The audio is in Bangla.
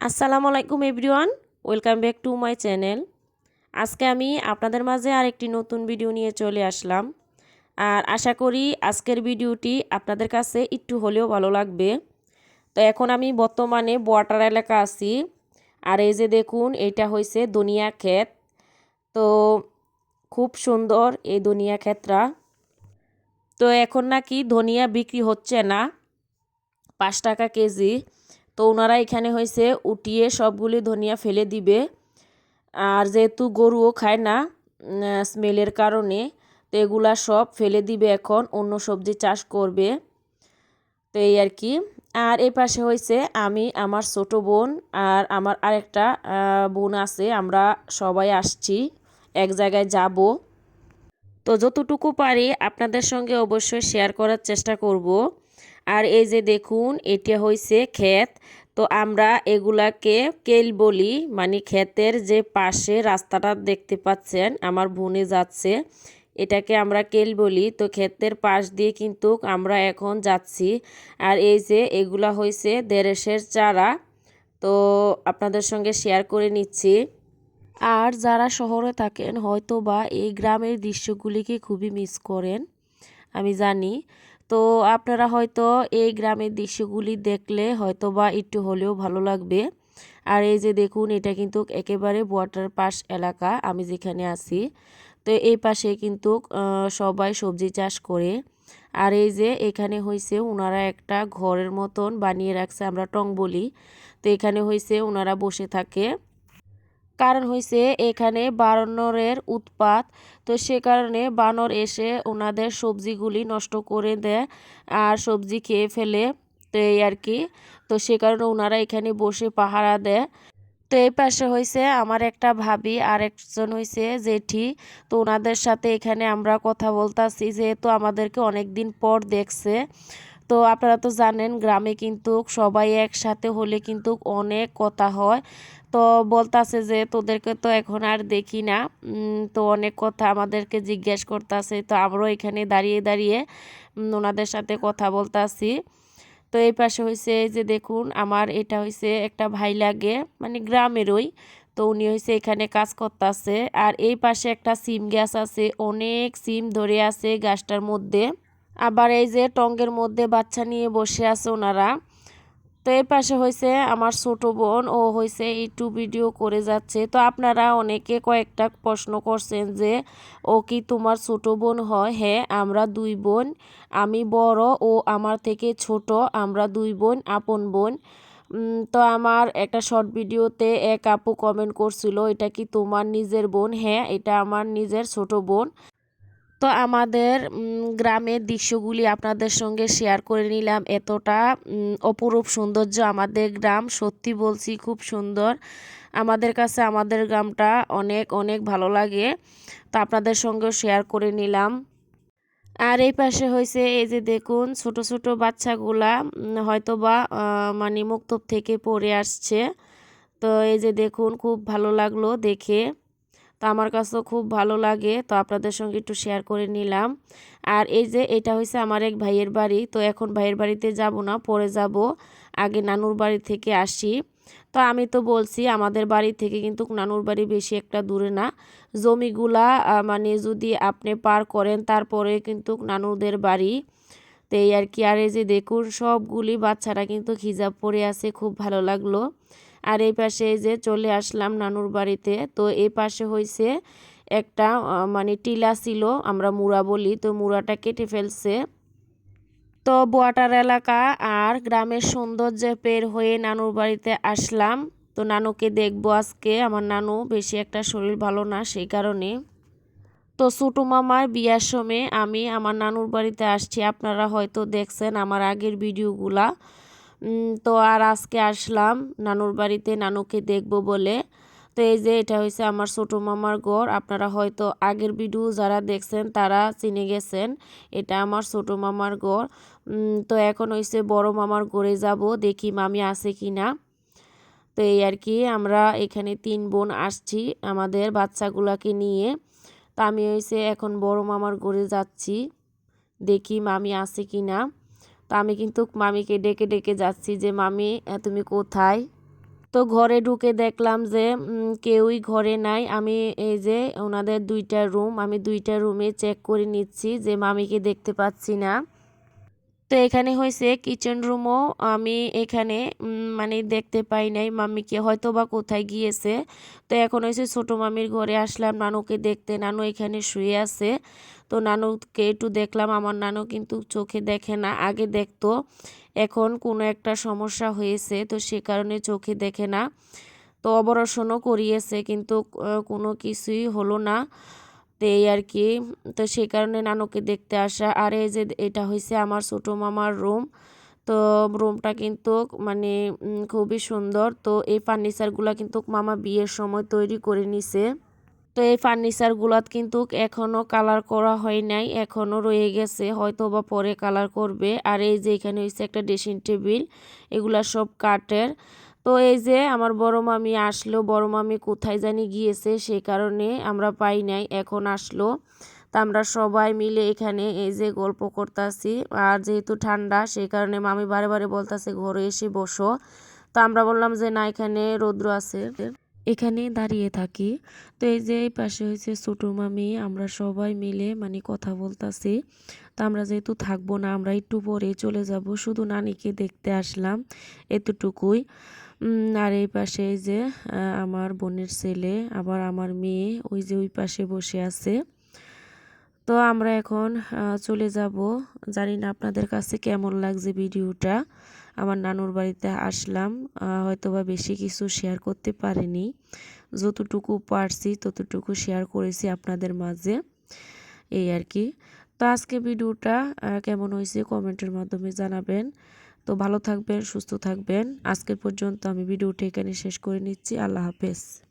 আসসালামু আলাইকুম everyone, welcome back to my channel. আজকে আমি আপনাদের মাঝে আরেকটি নতুন ভিডিও নিয়ে চলে আসলাম। আর আশা করি আজকের ভিডিওটি আপনাদের কাছে একটু হলেও ভালো লাগবে। তো এখন আমি বর্তমানে বর্ডার এলাকা আছি। আর এই যে দেখুন, এটা হয়েছে ধনিয়া ক্ষেত। তো খুব সুন্দর এই ধনিয়া ক্ষেতটা। তো এখন নাকি ধনিয়া বিক্রি হচ্ছে না, 5 টাকা কেজি। তো ওনারা এখানে হয়েছে উঠিয়ে সবগুলি ধনিয়া ফেলে দিবে। আর যেহেতু গরুও খায় না স্মেলের কারণে, তো এগুলা সব ফেলে দিবে, এখন অন্য সবজি চাষ করবে। তো এই আর কি। আর এই পাশে হয়েছে আমি, আমার ছোট বোন আর আমার আরেকটা বোন আছে। আমরা সবাই আসছি, এক জায়গায় যাব। তো যতটুকু পারি আপনাদের সঙ্গে অবশ্যই শেয়ার করার চেষ্টা করব। আর এই যে দেখুন, এটা হয়েছে ক্ষেত। তো আমরা এগুলাকে কেল বলি, মানে ক্ষেতের যে পাশে রাস্তাটা দেখতে পাচ্ছেন আমার বোনে যাচ্ছে, এটাকে আমরা কেল বলি। তো ক্ষেতের পাশ দিয়ে কিন্তু আমরা এখন যাচ্ছি। আর এই যে এগুলা হয়েছে দেড়শের চারা। তো আপনাদের সঙ্গে শেয়ার করে নিচ্ছি। আর যারা শহরে থাকেন হয়তো বা এই গ্রামের দৃশ্যগুলিকে খুবই মিস করেন, আমি জানি। তো আপনারা হয়তো এই গ্রামের দৃশ্যগুলি দেখলে হয়তো বা একটু হলেও ভালো লাগবে। আর এই যে দেখুন, এটা কিন্তু একেবারে ওয়াটার পাস এলাকা আমি যেখানে আছি। তো এই পাশে কিন্তু সবাই সবজি চাষ করে। আর এই যে এখানে হয়েছে ওনারা একটা ঘরের মতন বানিয়ে রাখছে, আমরা টং বলি। তো এখানে হয়েছে ওনারা বসে থাকে, কারণ হয়েছে এখানে বানরের উৎপাত। তো সে কারণে বানর এসে ওনাদের সবজিগুলি নষ্ট করে দেয় আর সবজি খেয়ে ফেলে। তো এই আর কি। তো সে কারণে ওনারা এখানে বসে পাহারা দেয়। তো এই পাশে হয়েছে আমার একটা ভাবি আর একজন হয়েছে জেঠি। তো ওনাদের সাথে এখানে আমরা কথা বলতাছি, যেহেতু আমাদেরকে অনেক দিন পর দেখছে। তো আপনারা তো জানেন গ্রামে কিন্তু সবাই একসাথে হলে কিন্তু অনেক কথা হয়। তো বলতাছে যে তোদেরকে তো এখন আর দেখি না। তো অনেক কথা আমাদেরকে জিজ্ঞেস করতেছে। তো আমরাও এখানে দাঁড়িয়ে দাঁড়িয়ে ওনাদের সাথে কথা বলতাছি। তো এই পাশে হয়েছে এই যে দেখুন, আমার এটা হয়েছে একটা ভাই লাগে, মানে গ্রামেরই। তো উনি হয়েছে এখানে কাজ করতেছে। আর এই পাশে একটা সিম গাছ আছে, অনেক সিম ধরে আছে গাছটার মধ্যে। আবার এই যে টঙ্গের মধ্যে বাচ্চা নিয়ে বসে আছে ওনারা। তো এই পাশে হয়েছে আমার ছোট বোন, ও হয়েছে একটু ভিডিও করে যাচ্ছে। তো আপনারা অনেকে কয়েকটা প্রশ্ন করছেন যে ও কি তোমার ছোট বোন হয়? হ্যাঁ, আমরা দুই বোন, আমি বড়, ও আমার থেকে ছোট, আমরা দুই বোন, আপন বোন। তো আমার একটা শর্ট ভিডিওতে এক আপু কমেন্ট করছিল, এটা কি তোমার নিজের বোন? হ্যাঁ, এটা আমার নিজের ছোট বোন। তো আমাদের গ্রামের দৃশ্যগুলি আপনাদের সঙ্গে শেয়ার করে নিলাম। এতটা অপরূপ সৌন্দর্য আমাদের গ্রাম, সত্যি বলছি খুব সুন্দর। আমাদের কাছে আমাদের গ্রামটা অনেক অনেক ভালো লাগে। তো আপনাদের সঙ্গেও শেয়ার করে নিলাম। আর এই পাশে হয়েছে এই যে দেখুন, ছোট ছোট বাচ্চাগুলা হয়তো বা মানে মুক্তব থেকে পড়ে আসছে। তো এই যে দেখুন, খুব ভালো লাগলো দেখে। তো আমার কাছেও খুব ভালো লাগে, তো আপনাদের সঙ্গে একটু শেয়ার করে নিলাম। আর এই যে এটা হয়েছে আমার এক ভাইয়ের বাড়ি। তো এখন ভাইয়ের বাড়িতে যাব না, পরে যাব, আগে নানুর বাড়ি থেকে আসি। তো আমি তো বলছি আমাদের বাড়ি থেকে কিন্তু নানুর বাড়ি বেশি একটা দূরে না। জমিগুলা মানে যদি আপনি পার করেন তারপরে কিন্তু নানুদের বাড়ি। তো এই আর কি। আর এই যে দেখুন, সবগুলি বাচ্চারা কিন্তু হিজাব পরে আছে, খুব ভালো লাগলো। আর এই পাশে এই যে চলে আসলাম নানুর বাড়িতে। তো এই পাশে হয়েছে একটা মানে টিলা ছিল, আমরা মুড়া বলি। তো মুড়াটা কেটে ফেলছে। তো বোয়াটার এলাকা আর গ্রামের সৌন্দর্যে পের হয়ে নানুর বাড়িতে আসলাম। তো নানুকে দেখবো আজকে, আমার নানু বেশি একটা শরীর ভালো না, সেই কারণে। তো ছোটো মামার বিয়ার সময় আমি আমার নানুর বাড়িতে আসছি, আপনারা হয়তো দেখছেন আমার আগের ভিডিওগুলা। তো আর আজকে আসলাম নানুর বাড়িতে নানুকে দেখব বলে। তো এই যে এটা হয়েছে আমার ছোটো মামার ঘর, আপনারা হয়তো আগের ভিডিও যারা দেখছেন তারা চিনে গেছেন, এটা আমার ছোটো মামার ঘর। তো এখন হয়েছে বড় মামার ঘরে যাব, দেখি মামি আছে কি না। তো এই আর কি, আমরা এখানে 3 বোন আসছি আমাদের বাচ্চাগুলাকে নিয়ে। তো আমি হয়েছে এখন বড় মামার ঘরে যাচ্ছি, দেখি মামি আছে কি না। তো আমি কিন্তু মামিকে ডেকে ডেকে যাচ্ছি যে মামি তুমি কোথায়? তো ঘরে ঢুকে দেখলাম যে কেউই ঘরে নাই। আমি এই যে ওনাদের 2টা রুম, আমি 2টা রুমে চেক করে নিচ্ছি যে মামিকে দেখতে পাচ্ছি না। তো এখানে হয়েছে কিচেন রুমও আমি এখানে মানে দেখতে পাই নাই মাম্মিকে, হয়তো বা কোথায় গিয়েছে। তো এখন হয়েছে ছোটো মামির ঘরে আসলাম নানুকে দেখতে। নানু এখানে শুয়ে আছে। তো নানুকে একটু দেখলাম। আমার নানু কিন্তু চোখে দেখে না, আগে দেখতো, এখন কোনো একটা সমস্যা হয়েছে তো সে কারণে চোখে দেখে না। তো অপারেশনও করিয়েছে কিন্তু কোনো কিছুই হলো না। তো এই আর কি। তো সেই কারণে নানুকে দেখতে আসা। আর এই যে এটা হয়েছে আমার ছোটো মামার রুম। তো রুমটা কিন্তু মানে খুবই সুন্দর। তো এই ফার্নিচারগুলো কিন্তু মামা বিয়ের সময় তৈরি করে নিছে। তো এই ফার্নিচারগুলোত কিন্তু এখনও কালার করা হয় নাই, এখনও রয়ে গেছে, হয়তো বা পরে কালার করবে। আর এই যে এখানে হচ্ছে একটা ড্রেসিং টেবিল, এগুলা সব কাঠের। তো এই যে আমার বড় মামি আসলো, বড় মামি কোথায় জানি গিয়েছে, সেই কারণে আমরা পাই নাই, এখন আসলো। তা আমরা সবাই মিলে এখানে এই যে গল্প করতেছি। আর যেহেতু ঠান্ডা সেই কারণে মামি বারে বারে বলতেছে ঘরে এসে বসো। তো আমরা বললাম যে না, এখানে রৌদ্র আছে, এখানে দাঁড়িয়ে থাকি। তো এই যে এই পাশে হয়েছে ছোটো মামি, আমরা সবাই মিলে মানে কথা বলতাছি। তো আমরা যেহেতু থাকবো না, আমরা একটু পরে চলে যাব, শুধু নানিকে দেখতে আসলাম, এতটুকুই। আর এই পাশে এই যে আমার বোনের ছেলে, আবার আমার মেয়ে ওই যে ওই পাশে বসে আছে। তো আমরা এখন চলে যাব। জানি না আপনাদের কাছে কেমন লাগছে ভিডিওটা। আমার নানুর বাড়িতে আসলাম, হয়তোবা বেশি কিছু শেয়ার করতে পারিনি, যতটুকু পারছি ততটুকু শেয়ার করেছি আপনাদের মাঝে, এই আর কি। তো আজকে ভিডিওটা কেমন হয়েছে কমেন্টের মাধ্যমে জানাবেন। তো ভালো থাকবেন, সুস্থ থাকবেন। আজকের পর্যন্ত আমি ভিডিওটা এখানে শেষ করে নিচ্ছি। আল্লাহ হাফেজ।